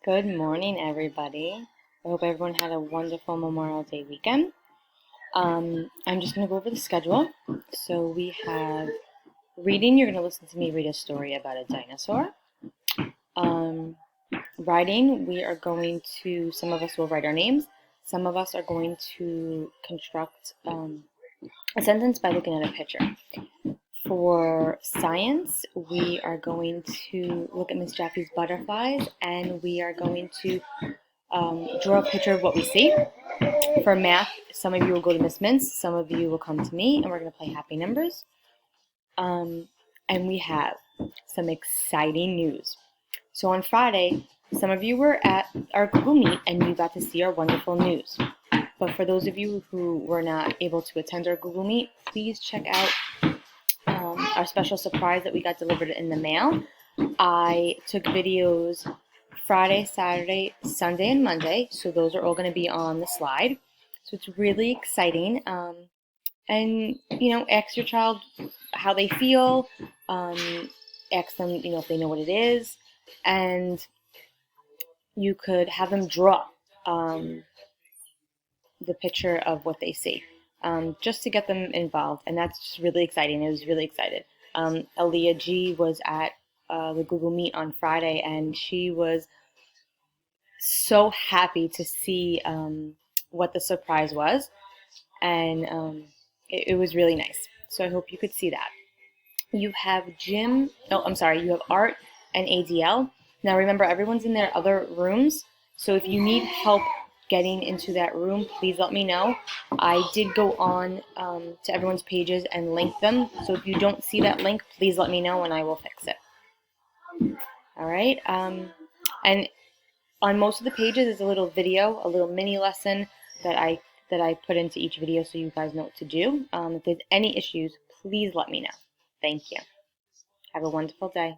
Good morning, everybody. I hope everyone had a wonderful Memorial Day weekend. I'm just going to go over the schedule. So we have reading, you're going to listen to me read a story about a dinosaur. Um, Writing, we are going to, some of us will write our names. Some of us are going to construct a sentence by looking at a picture. For science, we are going to look at Miss Jaffe's butterflies and we are going to draw a picture of what we see. For math, some of you will go to Miss Mintz, some of you will come to me, and we're going to play happy numbers. And we have some exciting news. So on Friday, some of you were at our Google Meet and you got to see our wonderful news. But for those of you who were not able to attend our Google Meet, please check out our special surprise that we got delivered in the mail. I took videos Friday, Saturday, Sunday, and Monday, so those are all going to be on the slide. So it's really exciting. And, ask your child how they feel, ask them, if they know what it is, and you could have them draw the picture of what they see, just to get them involved. And that's just really exciting. I was really excited. Aaliyah G was at the Google Meet on Friday, and she was so happy to see what the surprise was, and it was really nice. So I hope you could see that. You have you have art and ADL. Now remember, everyone's in their other rooms, so if you need help getting into that room, please let me know. I did go on to everyone's pages and link them, so if you don't see that link, please let me know and I will fix it. All right, and on most of the pages is a little video, a little mini lesson that I put into each video so you guys know what to do. If there's any issues, please let me know. Thank you. Have a wonderful day.